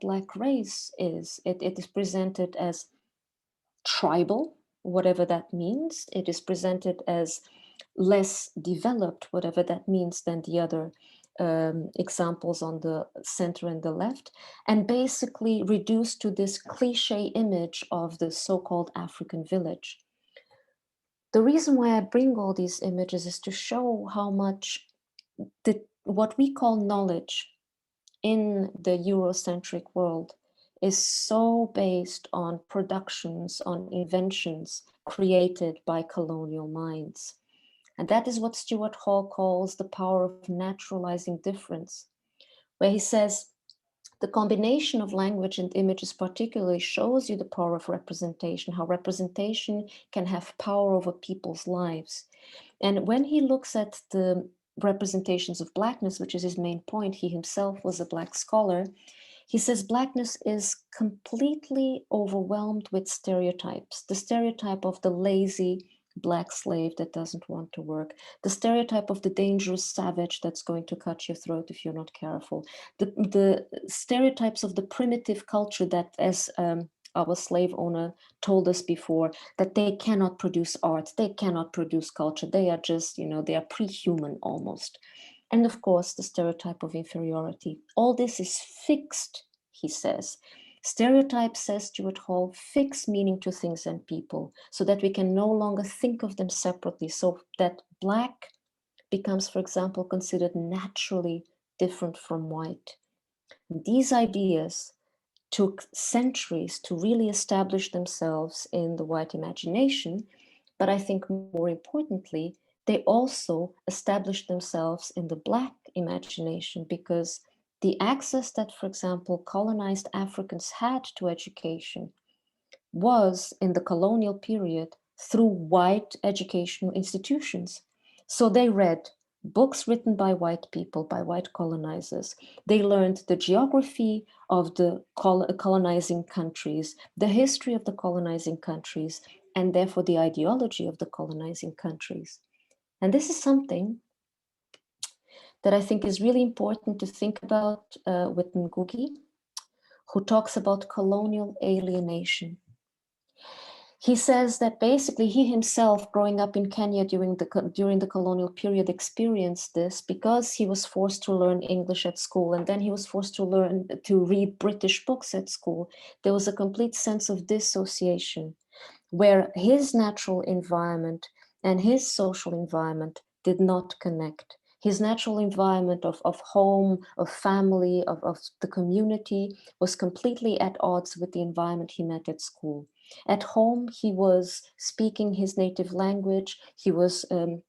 Black race is. It is presented as tribal, whatever that means. It is presented as less developed, whatever that means, than the other examples on the center and the left, and basically reduced to this cliche image of the so-called African village. The reason why I bring all these images is to show how much what we call knowledge in the Eurocentric world is so based on productions, on inventions created by colonial minds. And that is what Stuart Hall calls the power of naturalizing difference, where he says the combination of language and images particularly shows you the power of representation, how representation can have power over people's lives. And when he looks at the representations of Blackness, which is his main point, he himself was a Black scholar, he says Blackness is completely overwhelmed with stereotypes. The stereotype of the lazy Black slave that doesn't want to work, the stereotype of the dangerous savage that's going to cut your throat if you're not careful, the stereotypes of the primitive culture that, as our slave owner told us before, that they cannot produce art, they cannot produce culture, they are just, they are pre-human almost. And of course, the stereotype of inferiority. All this is fixed, he says. Stereotypes, says Stuart Hall, fix meaning to things and people so that we can no longer think of them separately, so that Black becomes, for example, considered naturally different from white. These ideas took centuries to really establish themselves in the white imagination, but I think more importantly, they also established themselves in the Black imagination, because the access that, for example, colonized Africans had to education was in the colonial period through white educational institutions. So they read books written by white people, by white colonizers. They learned the geography of the colonizing countries, the history of the colonizing countries, and therefore the ideology of the colonizing countries. And this is something that I think is really important to think about with Ngugi, who talks about colonial alienation. He says that basically he himself, growing up in Kenya during the colonial period, experienced this because he was forced to learn English at school, and then he was forced to read British books at school. There was a complete sense of dissociation, where his natural environment and his social environment did not connect. His natural environment of home, of family, of the community was completely at odds with the environment he met at school. At home, he was speaking his native language, he was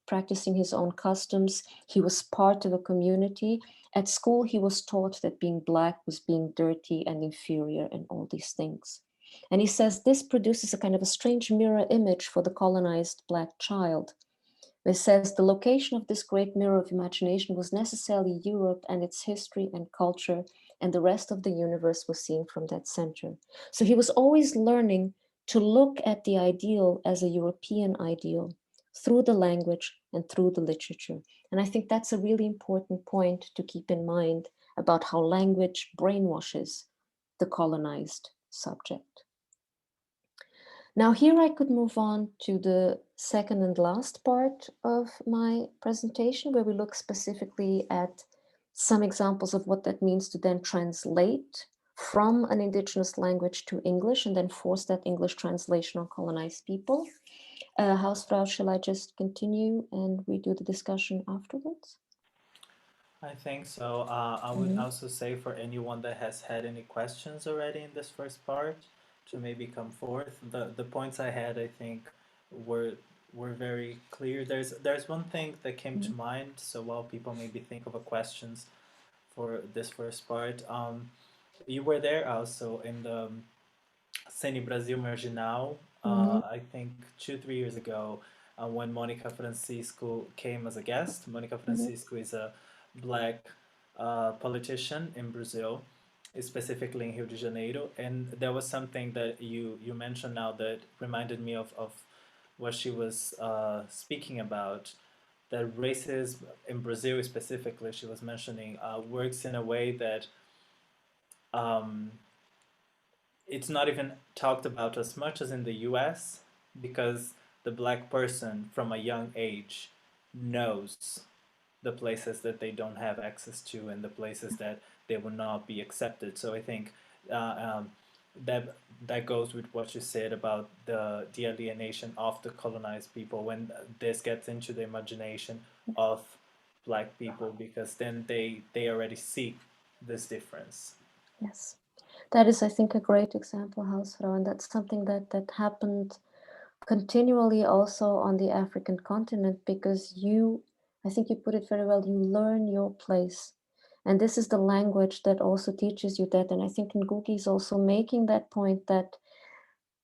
practicing his own customs, he was part of a community. At school, he was taught that being Black was being dirty and inferior and all these things. And he says this produces a kind of a strange mirror image for the colonized Black child. It says the location of this great mirror of imagination was necessarily Europe and its history and culture, and the rest of the universe was seen from that center. So he was always learning to look at the ideal as a European ideal through the language and through the literature. And I think that's a really important point to keep in mind about how language brainwashes the colonized subject. Now here I could move on to the second and last part of my presentation, where we look specifically at some examples of what that means to then translate from an indigenous language to English and then force that English translation on colonized people. Hausvrau, shall I just continue and we do the discussion afterwards? I think so. I would Mhm. also say for anyone that has had any questions already in this first part to maybe come forth. The points I had, I think, were were very clear. There's one thing that came to Mhm. mind. So while people maybe think of a questions for this first part, you were there also in the Cine Brasil Marginal. Mhm. I think 2 3 years ago, when Monica Francisco came as a guest. Monica Mhm. Francisco is a black politician in Brazil, specifically in Rio de Janeiro, and there was something that you mentioned now that reminded me of what she was speaking about. That racism in Brazil specifically, she was mentioning, works in a way that um, it's not even talked about as much as in the US because the black person from a young age knows the places that they don't have access to and the places that they will not be accepted. So I think uh, um, that that goes with what you said about the alienation of the colonized people when this gets into the imagination of black people because then they already see this difference. Yes. That is, I think, a great example, Hausvrau, and that's something that happened continually also on the African continent because I think you put it very well, you learn your place. And this is the language that also teaches you that. And I think Ngugi is also making that point that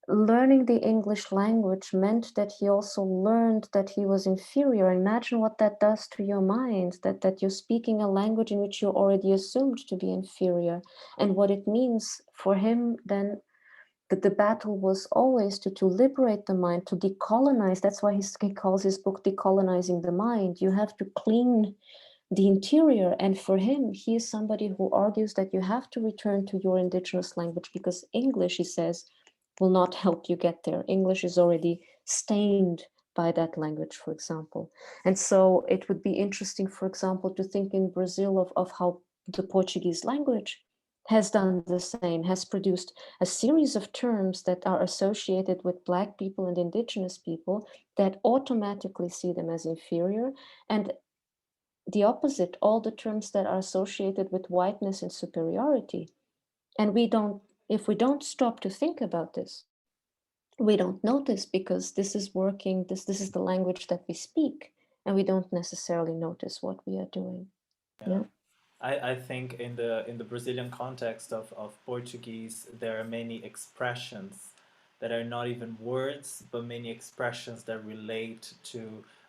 learning the English language meant that he also learned that he was inferior. Imagine what that does to your mind, that you're speaking a language in which you're already assumed to be inferior. And what it means for him then, that the battle was always to liberate the mind, to decolonize. That's why he calls his book Decolonizing the Mind. You have to clean the interior. And for him, he is somebody who argues that you have to return to your indigenous language because English, he says, will not help you get there. English is already stained by that language, for example. And so it would be interesting, for example, to think in Brazil of how the Portuguese language has done the same, has produced a series of terms that are associated with Black people and indigenous people that automatically see them as inferior. And the opposite, all the terms that are associated with whiteness and superiority. And if we don't stop to think about this, we don't notice because this is working, this is the language that we speak, and we don't necessarily notice what we are doing. Yeah. Yeah. I think in the Brazilian context of Portuguese, there are many expressions that are not even words, but many expressions that relate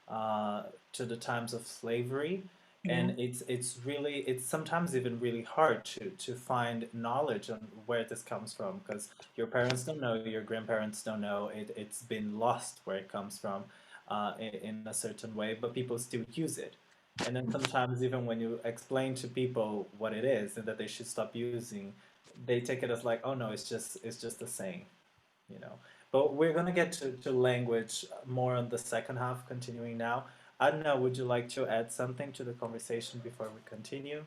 uh, to the times of slavery. Yeah. And it's sometimes even really hard to find knowledge on where this comes from because your parents don't know, your grandparents don't know. It's been lost where it comes from in a certain way, but people still use it. And then sometimes even when you explain to people what it is and that they should stop using, they take it as like, oh no, it's just a saying, you know. But we're gonna get to language more on the second half, continuing now. Adna, would you like to add something to the conversation before we continue?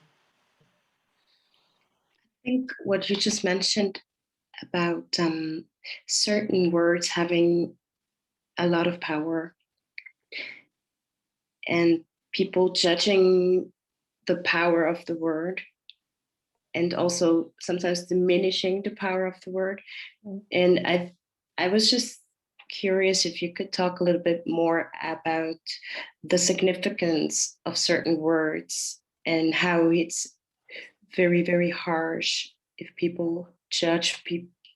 I think what you just mentioned about certain words having a lot of power and people judging the power of the word and also sometimes diminishing the power of the word. And I was just curious if you could talk a little bit more about the significance of certain words and how it's very, very harsh if people judge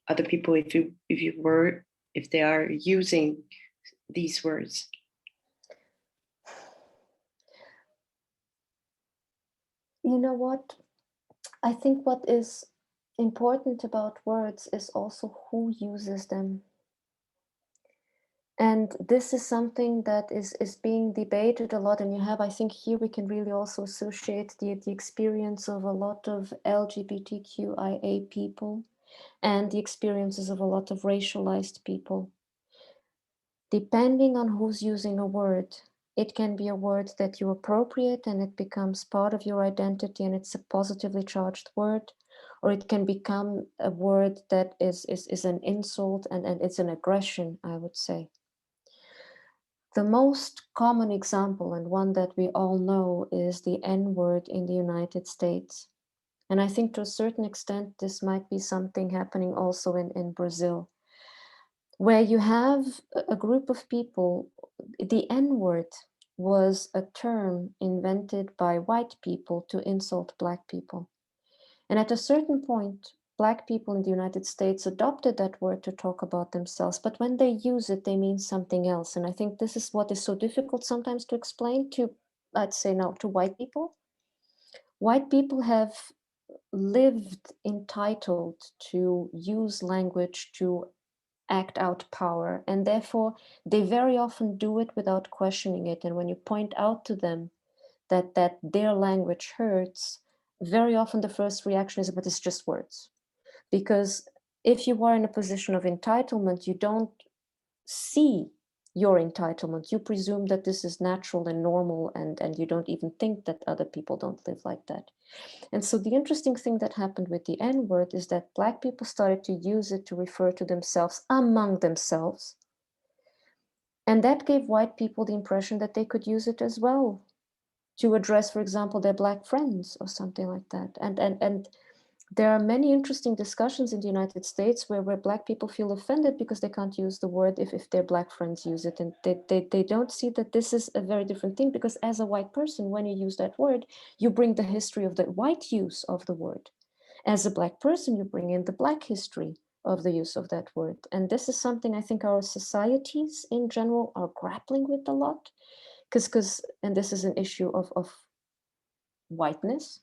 other people if they are using these words. You know what? I think what is important about words is also who uses them. And this is something that is being debated a lot. And you have, I think here we can really also associate the experience of a lot of LGBTQIA people and the experiences of a lot of racialized people. Depending on who's using a word, it can be a word that you appropriate and it becomes part of your identity and it's a positively charged word, or it can become a word that is an insult and it's an aggression, I would say. The most common example, and one that we all know, is the N word in the United States. And I think to a certain extent, this might be something happening also in Brazil, where you have a group of people. The N word was a term invented by white people to insult Black people. And at a certain point, Black people in the United States adopted that word to talk about themselves. But when they use it, they mean something else. And I think this is what is so difficult sometimes to explain to, I'd say now, to white people. White people have lived entitled to use language to act out power. And therefore, they very often do it without questioning it. And when you point out to them that their language hurts, very often the first reaction is, but it's just words. Because if you are in a position of entitlement, you don't see your entitlement. You presume that this is natural and normal, and you don't even think that other people don't live like that. And so the interesting thing that happened with the N word is that Black people started to use it to refer to themselves among themselves. And that gave white people the impression that they could use it as well to address, for example, their Black friends or something like that. And there are many interesting discussions in the United States where Black people feel offended because they can't use the word if their Black friends use it. And they don't see that this is a very different thing, because as a white person, when you use that word, you bring the history of the white use of the word. As a Black person, you bring in the Black history of the use of that word. And this is something I think our societies in general are grappling with a lot, and this is an issue of whiteness,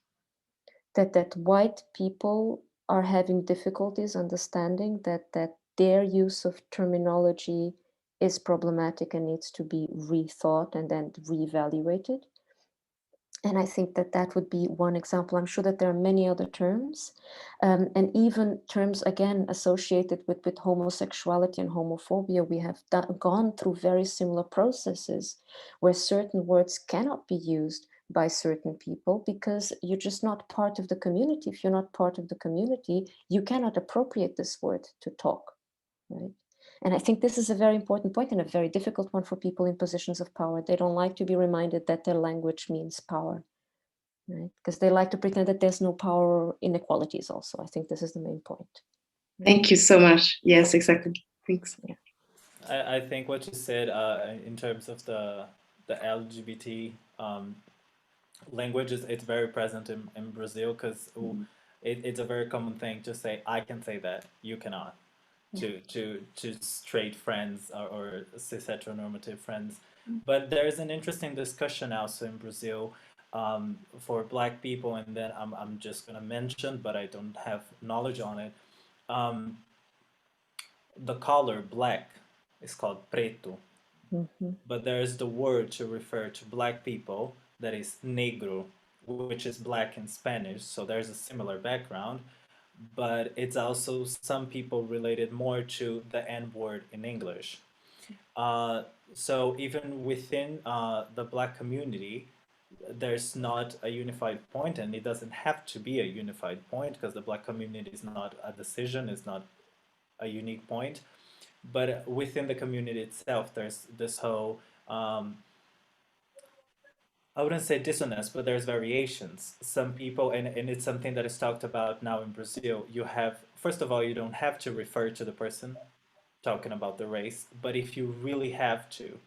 that white people are having difficulties understanding that their use of terminology is problematic and needs to be rethought and then reevaluated. And I think that would be one example. I'm sure that there are many other terms, and even terms, again, associated with homosexuality and homophobia. We have gone through very similar processes where certain words cannot be used by certain people because you're just not part of the community. If you're not part of the community, you cannot appropriate this word to talk, right? And I think this is a very important point and a very difficult one for people in positions of power. They don't like to be reminded that their language means power, right? Because they like to pretend that there's no power or inequalities also. I think this is the main point. Thank you so much. Yes, exactly. Thanks. Yeah. I think what you said in terms of the LGBT languages, it's very present in Brazil because it's a very common thing to say, I can say that, you cannot. Yeah. To straight friends or cis heteronormative friends. But there is an interesting discussion also in Brazil for Black people, and then I'm just going to mention, but I don't have knowledge on it. Um, the color black is called preto, Mm-hmm. but there's the word to refer to Black people that is negro, which is black in Spanish, so there's a similar background, but it's also some people related more to the N word in English. Uh, so even within the Black community, there's not a unified point, and it doesn't have to be a unified point because the Black community is not a decision, it's not a unique point. But within the community itself, there's this whole I wouldn't say dissonance, but there's variations. Some people, and it's something that is talked about now in Brazil, you have, first of all, you don't have to refer to the person talking about the race, but if you really have to,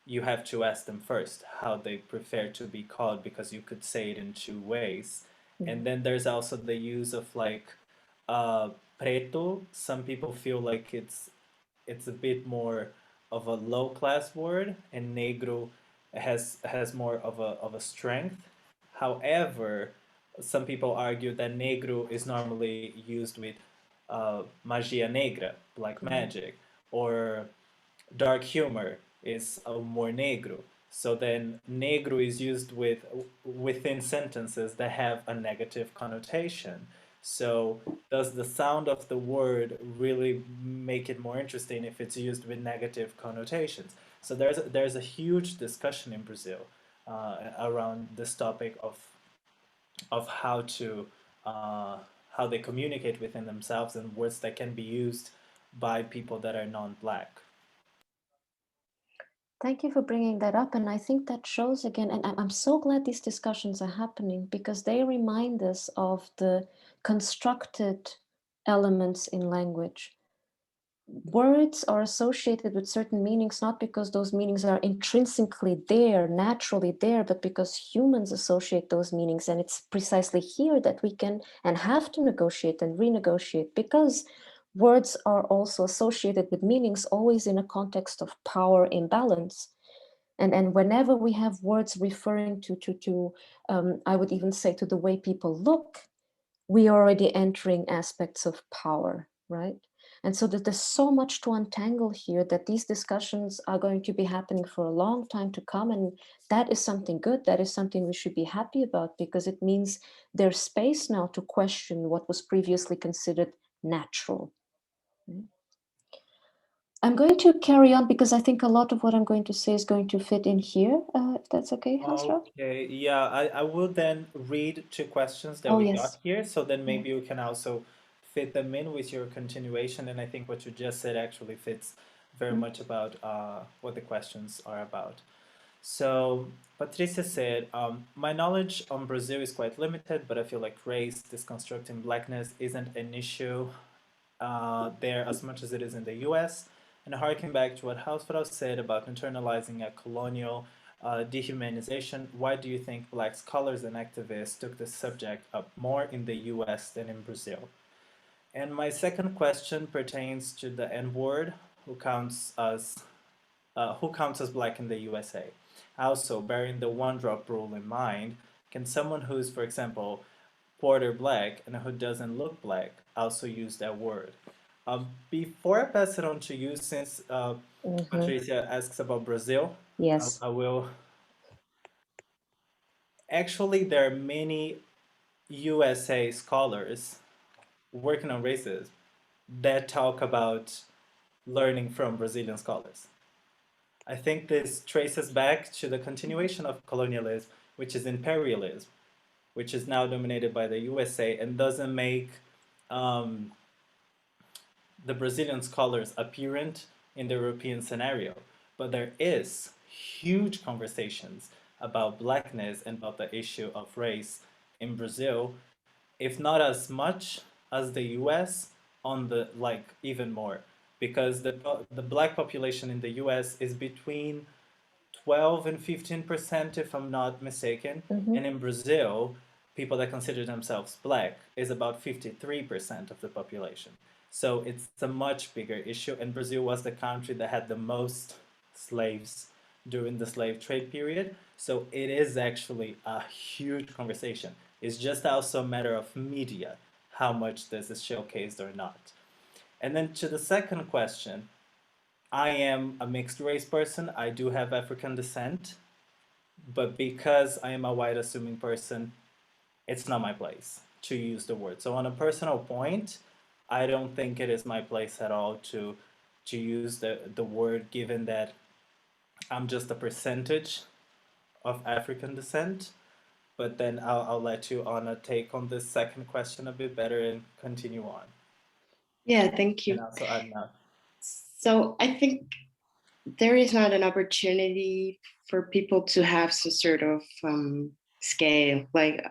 you have to ask them first how they prefer to be called because you could say it in two ways. And then there's also the use of like uh, preto. Some people feel like it's a bit more of a low class word, and negro has more of a strength. However, some people argue that negro is normally used with magia negra, black magic, or dark humor is more negro. So then negro is used within sentences that have a negative connotation. So does the sound of the word really make it more interesting if it's used with negative connotations? So there's a huge discussion in Brazil around this topic of uh, how they communicate within themselves and words that can be used by people that are non-black. Thank you for bringing that up. And I think that shows again, and I'm so glad these discussions are happening because they remind us of the constructed elements in language. Words are associated with certain meanings, not because those meanings are intrinsically there, naturally there, but because humans associate those meanings. And it's precisely here that we can and have to negotiate and renegotiate, because words are also associated with meanings always in a context of power imbalance. And whenever we have words referring to I would even say to the way people look, we are already entering aspects of power, right? And so that there's so much to untangle here, that these discussions are going to be happening for a long time to come. And that is something good. That is something we should be happy about, because it means there's space now to question what was previously considered natural. I'm going to carry on because I think a lot of what I'm going to say is going to fit in here, if that's okay, Hausvrau? Okay, yeah, I will then read two questions that Oh, we yes. got here, so then maybe you can also fit them in with your continuation. And I think what you just said actually fits very much about what the questions are about. So Patricia said, my knowledge on Brazil is quite limited, but I feel like race, deconstructing blackness isn't an issue there as much as it is in the US. And harking back to what Hausvrau said about internalizing a colonial dehumanization, why do you think Black scholars and activists took the subject up more in the US than in Brazil? And my second question pertains to the N word, who counts as Black in the USA? Also, bearing the one drop rule in mind, can someone who's, for example, quarter Black and who doesn't look Black also use that word? Before I pass it on to you, since Patricia asks about Brazil, Yes. I will. Actually, there are many USA scholars working on racism that talk about learning from Brazilian scholars. I think this traces back to the continuation of colonialism, which is imperialism, which is now dominated by the USA and doesn't make um, the Brazilian scholars apparent in the European scenario. But there is huge conversations about blackness and about the issue of race in Brazil, if not as much as the US, on the like even more, because the black population in the US is between 12 and 15%, if I'm not mistaken. And in Brazil, people that consider themselves black is about 53% of the population. So it's a much bigger issue. And Brazil was the country that had the most slaves during the slave trade period. So it is actually a huge conversation. It's just also a matter of media, how much this is showcased or not. And then to the second question, I am a mixed race person. I do have African descent, but because I am a white assuming person, it's not my place to use the word. So on a personal point, I don't think it is my place at all to use the word, given that I'm just a percentage of African descent. But then I'll let you, Anna, take on this second question a bit better and continue on. Yeah, thank And you. also Adna. So I think there is not an opportunity for people to have some sort of scale, like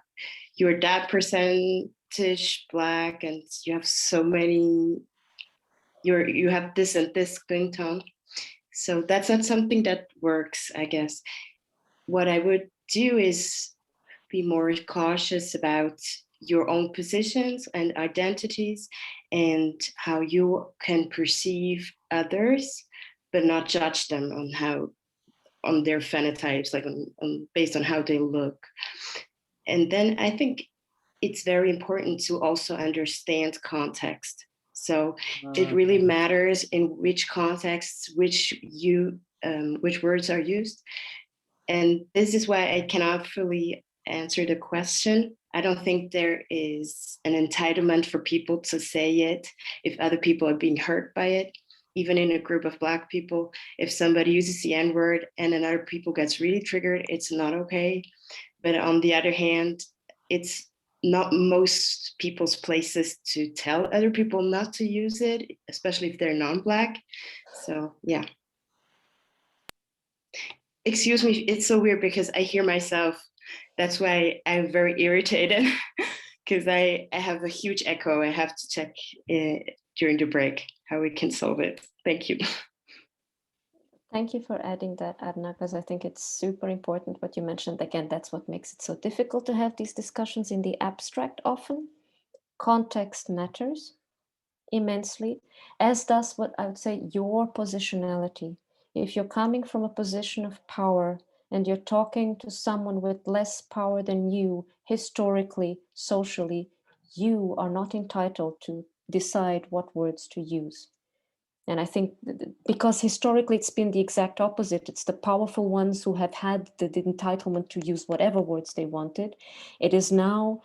you're that percentage Black and you have so many, you have this and this skin tone. So that's not something that works, I guess. What I would do is be more cautious about your own positions and identities and how you can perceive others, but not judge them on their phenotypes, like based on how they look. And then I think it's very important to also understand context. So it really matters in which contexts, which words are used. And this is why I cannot fully answer the question. I don't think there is an entitlement for people to say it if other people are being hurt by it. Even in a group of Black people, if somebody uses the N word and another people gets really triggered, it's not okay. But on the other hand, it's not most people's places to tell other people not to use it, especially if they're non-Black. So yeah. Excuse me, it's so weird because I hear myself. That's why I'm very irritated because I have a huge echo. I have to check during the break how we can solve it. Thank you. Thank you for adding that, Adna, because I think it's super important what you mentioned. Again, that's what makes it so difficult to have these discussions in the abstract often. Context matters immensely, as does what I would say your positionality. If you're coming from a position of power and you're talking to someone with less power than you, historically, socially, you are not entitled to decide what words to use. And I think because historically it's been the exact opposite. It's the powerful ones who have had the entitlement to use whatever words they wanted. It is now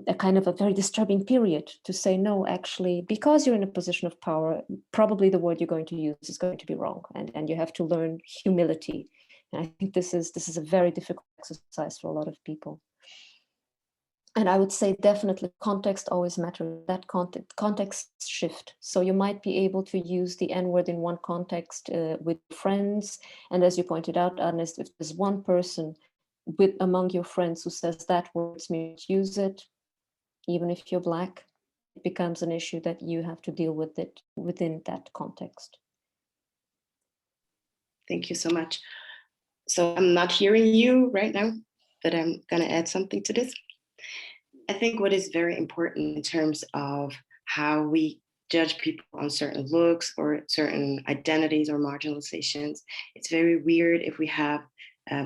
a kind of a very disturbing period to say, no, actually, because you're in a position of power, probably the word you're going to use is going to be wrong. And you have to learn humility. And I think this is a very difficult exercise for a lot of people. And I would say definitely context always matters, that context shift. So you might be able to use the N-word in one context with friends. And as you pointed out, Ernest, if there's one person among your friends who says that word, use it, even if you're Black, it becomes an issue that you have to deal with it within that context. Thank you so much. So I'm not hearing you right now, but I'm going to add something to this. I think what is very important in terms of how we judge people on certain looks or certain identities or marginalizations, it's very weird if we have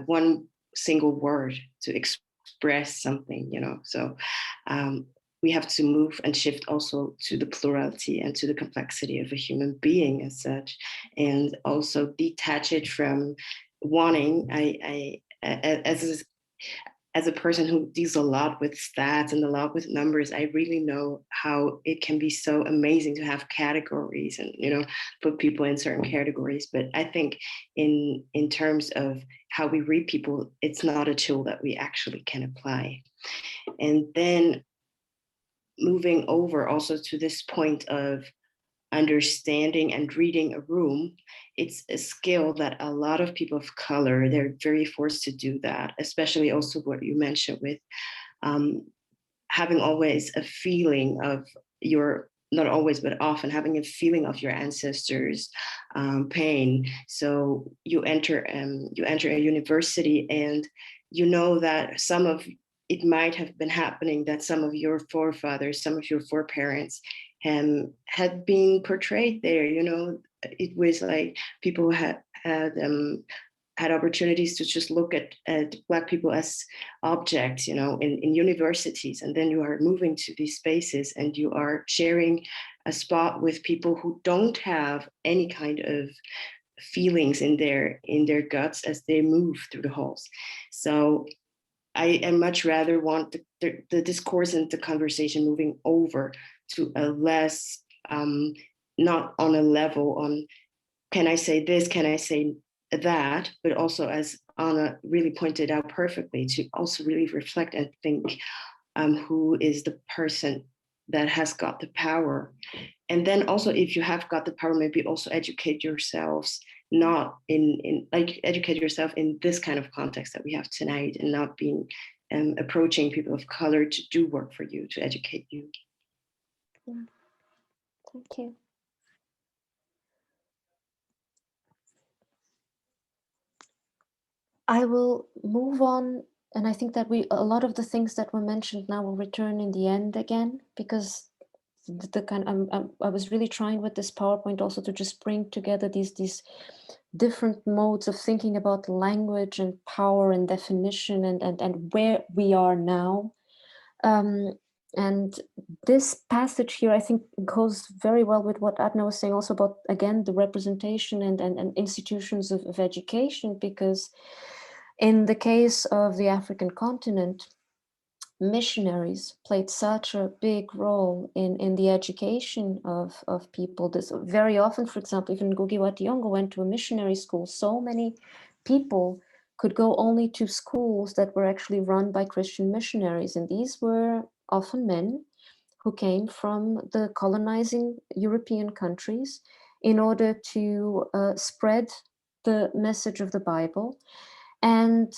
one single word to express something, you know. So we have to move and shift also to the plurality and to the complexity of a human being as such, and also detach it from wanting. As a person who deals a lot with stats and a lot with numbers, I really know how it can be so amazing to have categories and, you know, put people in certain categories. But I think in terms of how we read people, it's not a tool that we actually can apply. And then moving over also to this point of understanding and reading a room, it's a skill that a lot of people of color, they're very forced to do that, especially also what you mentioned with having always a feeling of your, not always, but often having a feeling of your ancestors' pain. So you enter a university and you know that it might have been happening that some of your forefathers, some of your foreparents had been portrayed there. You know, it was like people had opportunities to just look at Black people as objects, you know, in universities. And then you are moving to these spaces and you are sharing a spot with people who don't have any kind of feelings in their guts as they move through the halls. So I much rather want the discourse and the conversation moving over to a less, not on a level on, can I say this, can I say that, but also, as Anna really pointed out perfectly, to also really reflect and think who is the person that has got the power. And then also, if you have got the power, maybe also educate yourselves, not educate yourself in this kind of context that we have tonight, and not being approaching people of color to do work for you, to educate you. Yeah. Thank you. I will move on, and I think that a lot of the things that were mentioned now will return in the end again, because I was really trying with this PowerPoint also to just bring together these different modes of thinking about language and power and definition and where we are now. And this passage here, I think, goes very well with what Adena was saying also about, again, the representation and institutions of education, because in the case of the African continent, missionaries played such a big role in the education of people. This very often, for example, even Ngugi wa Thiong'o went to a missionary school. So many people could go only to schools that were actually run by Christian missionaries. And these were often men who came from the colonizing European countries in order to spread the message of the Bible. And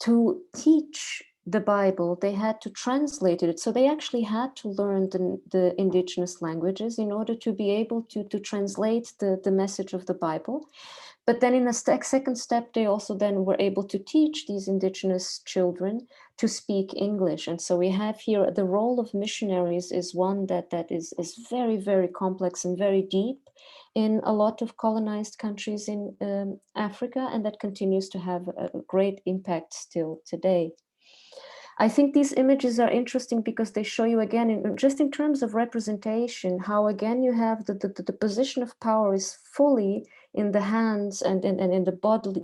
to teach the Bible, they had to translate it. So they actually had to learn the indigenous languages in order to be able to translate the message of the Bible. But then in a second step, they also then were able to teach these indigenous children to speak English. And so we have here the role of missionaries is one that is very, very complex and very deep in a lot of colonized countries in Africa, and that continues to have a great impact still today. I think these images are interesting because they show you again, just in terms of representation, how again you have the position of power is fully in the hands and in the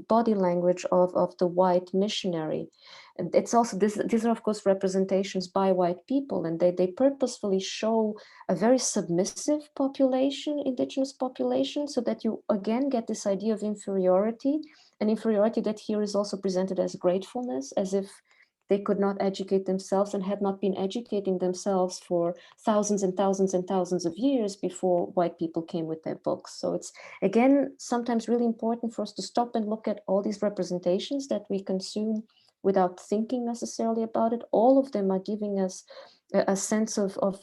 body language of the white missionary. And it's also, these are of course representations by white people, and they purposefully show a very submissive population, indigenous population, so that you again get this idea of inferiority, an inferiority that here is also presented as gratefulness, as if they could not educate themselves and had not been educating themselves for thousands and thousands and thousands of years before white people came with their books. So it's, again, sometimes really important for us to stop and look at all these representations that we consume without thinking necessarily about it. All of them are giving us a sense of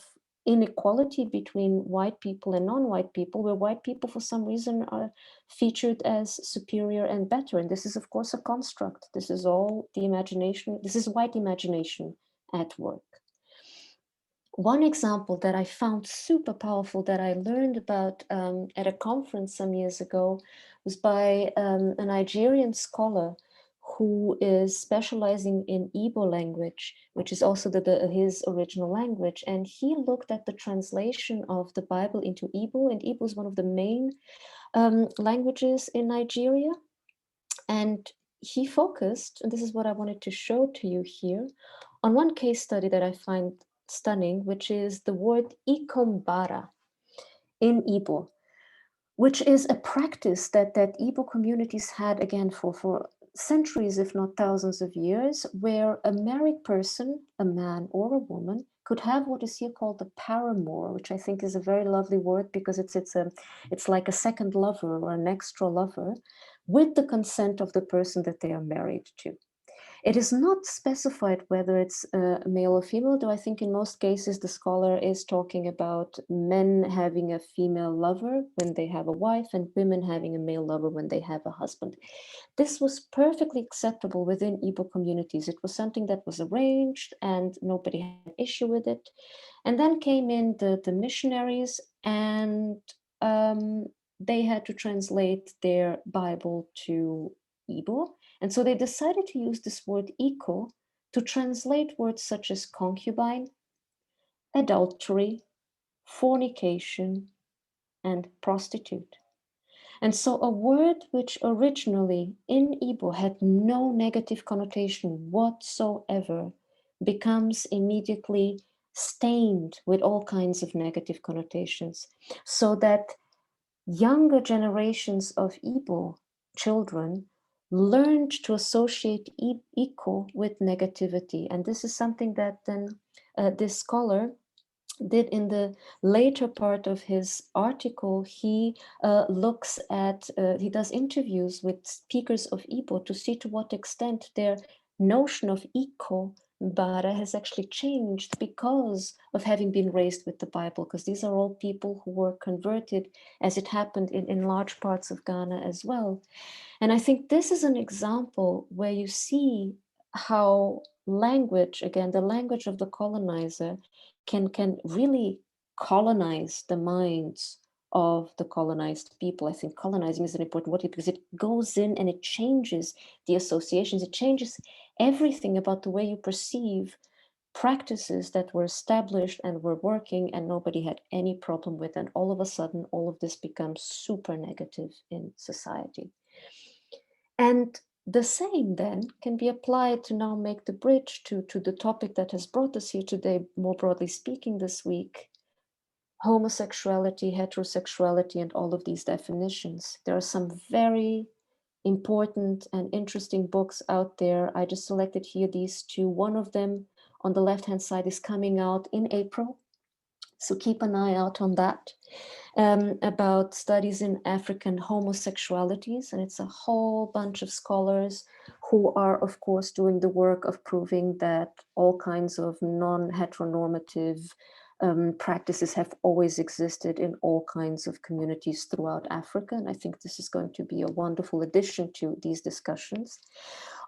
inequality between white people and non-white people, where white people for some reason are featured as superior and better. And this is of course a construct. This is all the imagination, this is white imagination at work. One example that I found super powerful that I learned about at a conference some years ago was by a Nigerian scholar who is specializing in Igbo language, which is also his original language. And he looked at the translation of the Bible into Igbo, and Igbo is one of the main languages in Nigeria. And he focused, and this is what I wanted to show to you here, on one case study that I find stunning, which is the word ikombara in Igbo, which is a practice that Igbo communities had again for centuries, if not thousands of years, where a married person, a man or a woman, could have what is here called the paramour, which I think is a very lovely word because it's like a second lover or an extra lover, with the consent of the person that they are married to. It is not specified whether it's male or female, though I think in most cases the scholar is talking about men having a female lover when they have a wife and women having a male lover when they have a husband. This was perfectly acceptable within Igbo communities. It was something that was arranged and nobody had an issue with it. And then came in the missionaries, and they had to translate their Bible to Igbo. And so they decided to use this word iko to translate words such as concubine, adultery, fornication, and prostitute. And so a word which originally in Igbo had no negative connotation whatsoever becomes immediately stained with all kinds of negative connotations, so that younger generations of Igbo children learned to associate Iko with negativity. And this is something that then this scholar did in the later part of his article. He looks at, he does interviews with speakers of Igbo to see to what extent their notion of Iko Bara has actually changed because of having been raised with the Bible, because these are all people who were converted, as it happened in large parts of Ghana as well. And I think this is an example where you see how language, again, the language of the colonizer, can really colonize the minds of the colonized people. I think colonizing is an important word because it goes in and it changes the associations. It changes everything about the way you perceive practices that were established and were working and nobody had any problem with. And all of a sudden, all of this becomes super negative in society. And the same then can be applied to now make the bridge to the topic that has brought us here today, more broadly speaking this week: homosexuality, heterosexuality, and all of these definitions. There are some very important and interesting books out there. I just selected here these two. One of them on the left-hand side is coming out in April, so keep an eye out on that, about studies in African homosexualities. And it's a whole bunch of scholars who are, of course, doing the work of proving that all kinds of non-heteronormative practices have always existed in all kinds of communities throughout Africa. And I think this is going to be a wonderful addition to these discussions.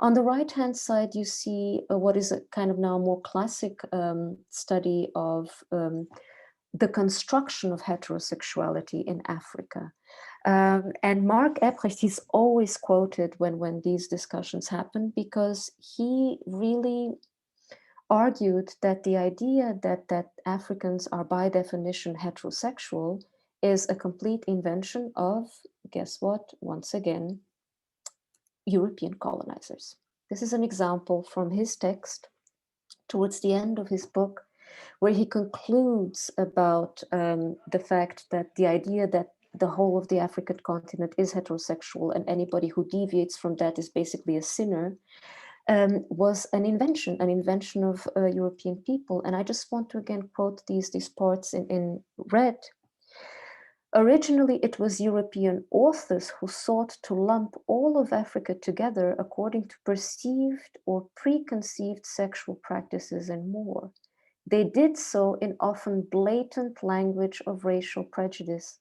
On the right-hand side, you see what is a kind of now more classic study of the construction of heterosexuality in Africa. And Mark Epprecht, he's always quoted when these discussions happen, because he really argued that the idea that Africans are by definition heterosexual is a complete invention of, guess what, once again, European colonizers. This is an example from his text towards the end of his book, where he concludes about the fact that the idea that the whole of the African continent is heterosexual and anybody who deviates from that is basically a sinner, was an invention of European people. And I just want to again quote these parts in red. Originally, it was European authors who sought to lump all of Africa together according to perceived or preconceived sexual practices and more. They did so in often blatant language of racial prejudice.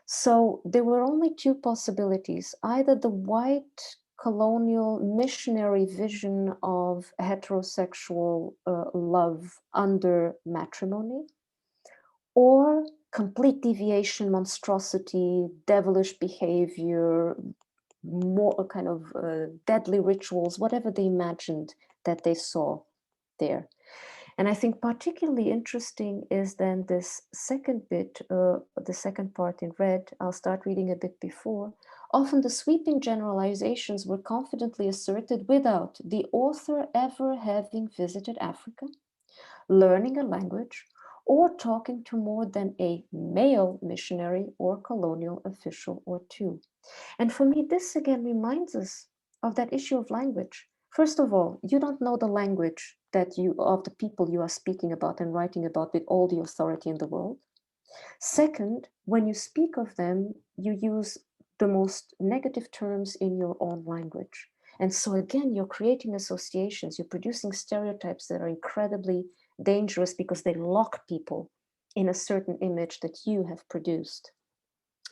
So there were only two possibilities: either the white colonial missionary vision of heterosexual love under matrimony, or complete deviation, monstrosity, devilish behavior, more kind of deadly rituals, whatever they imagined that they saw there. And I think particularly interesting is then this second bit, the second part in red. I'll start reading a bit before. Often the sweeping generalizations were confidently asserted without the author ever having visited Africa, learning a language, or talking to more than a male missionary or colonial official or two. And for me, this again reminds us of that issue of language. First of all, you don't know the language that you of the people you are speaking about and writing about with all the authority in the world. Second, when you speak of them, you use the most negative terms in your own language. And so again, you're creating associations, you're producing stereotypes that are incredibly dangerous because they lock people in a certain image that you have produced.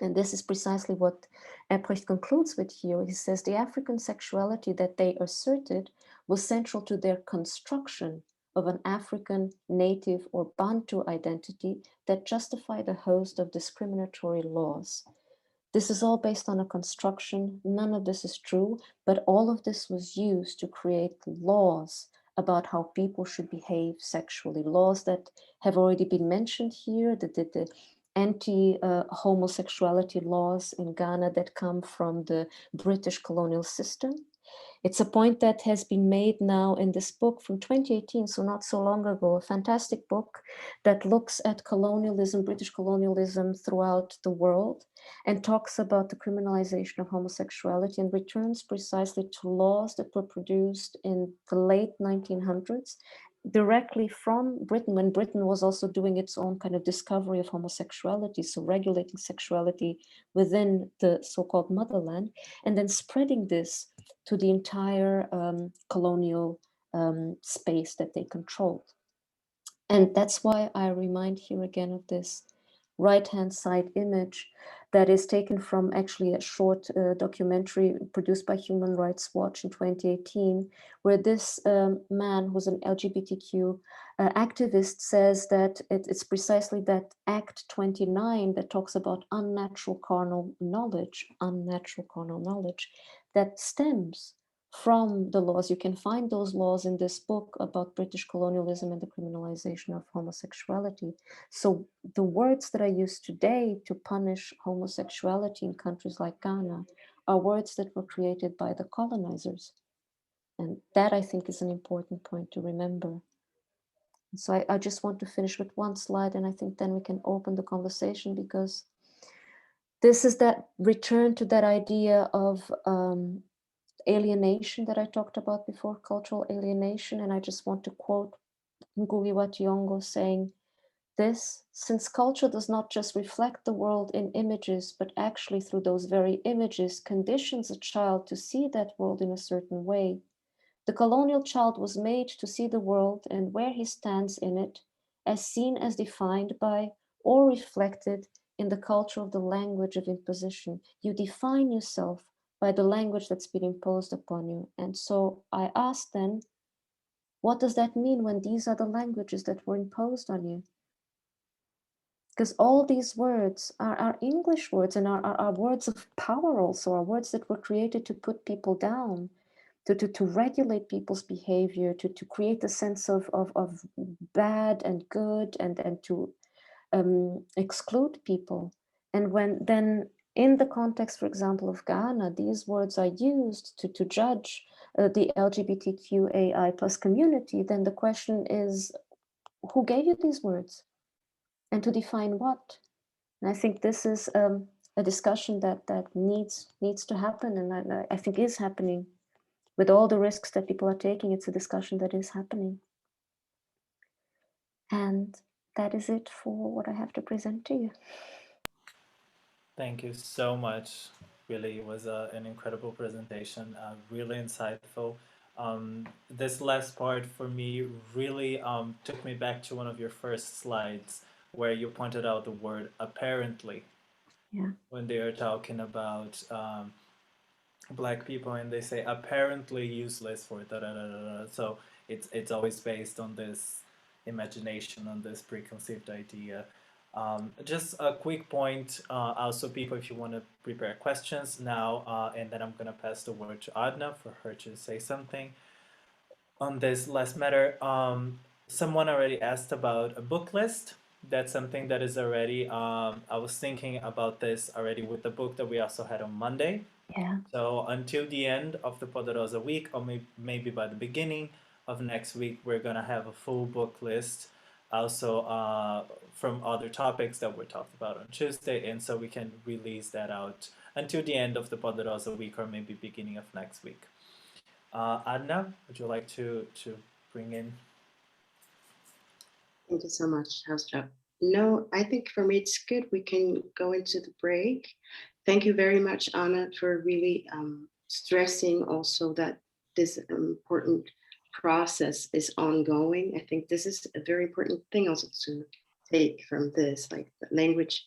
And this is precisely what Empress concludes with here. He says the African sexuality that they asserted was central to their construction of an African, native, or Bantu identity that justified a host of discriminatory laws. This is all based on a construction. None of this is true, but all of this was used to create laws about how people should behave sexually. Laws that have already been mentioned here, the anti-homosexuality laws in Ghana that come from the British colonial system. It's a point that has been made now in this book from 2018, so not so long ago, a fantastic book that looks at colonialism, British colonialism throughout the world, and talks about the criminalization of homosexuality and returns precisely to laws that were produced in the late 1900s directly from Britain, when Britain was also doing its own kind of discovery of homosexuality, so regulating sexuality within the so-called motherland, and then spreading this to the entire colonial space that they controlled. And that's why I remind here again of this right-hand side image that is taken from actually a short documentary produced by Human Rights Watch in 2018, where this man who's an LGBTQ activist says that it's precisely that Act 29 that talks about unnatural carnal knowledge, that stems from the laws. You can find those laws in this book about British colonialism and the criminalization of homosexuality. So the words that are used today to punish homosexuality in countries like Ghana are words that were created by the colonizers. And that, I think, is an important point to remember. So I just want to finish with one slide, and I think then we can open the conversation, because this is that return to that idea of alienation that I talked about before, cultural alienation. And I just want to quote Ngugi wa Thiong'o saying this: since culture does not just reflect the world in images, but actually through those very images conditions a child to see that world in a certain way, the colonial child was made to see the world and where he stands in it as seen as defined by or reflected in the culture of the language of imposition. You define yourself by the language that's been imposed upon you. And so I ask then, what does that mean when these are the languages that were imposed on you? Because all these words are English words and are words of power also, are words that were created to put people down, to regulate people's behavior, to create a sense of bad and good, and to exclude people. And when then in the context, for example, of Ghana, these words are used to judge the LGBTQAI plus community, then the question is, who gave you these words? And to define what? And I think this is a discussion that needs to happen, and I think is happening. With all the risks that people are taking, it's a discussion that is happening. And that is it for what I have to present to you. Thank you so much. Really, it was an incredible presentation, really insightful. This last part for me really took me back to one of your first slides where you pointed out the word apparently. Yeah. When they are talking about Black people and they say apparently useless for da da da da. So it's always based on this imagination, on this preconceived idea. Just a quick point, also people, if you want to prepare questions now, and then I'm gonna pass the word to Adna for her to say something on this last matter. Someone already asked about a book list. That's something that is already. I was thinking about this already with the book that we also had on Monday. Yeah. So until the end of the Poderosa week, or maybe by the beginning of next week, we're gonna have a full book list, also from other topics that were talked about on Tuesday, and so we can release that out until the end of the Poderosa week, or maybe beginning of next week. Adna, would you like to bring in? Thank you so much, Hausvrau. No, I think for me it's good. We can go into the break. Thank you very much, Anna, for really stressing also that this important process is ongoing. I think this is a very important thing also to take from this. Like, language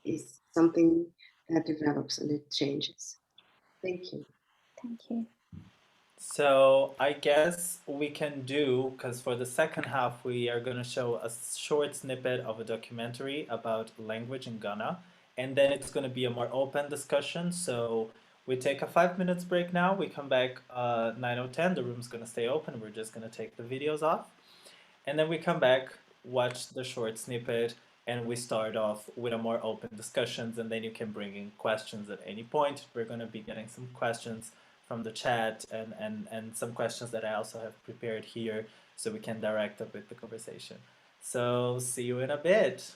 is something that develops and it changes. Thank you. Thank you. So I guess we can do, because for the second half we are going to show a short snippet of a documentary about language in Ghana, and then it's going to be a more open discussion. So we take a 5 minutes break now. We come back 9:10. The room's going to stay open. We're just going to take the videos off, and then we come back, watch the short snippet, and we start off with a more open discussions, and then you can bring in questions at any point. We're going to be getting some questions from the chat and some questions that I also have prepared here so we can direct a bit the conversation. So see you in a bit.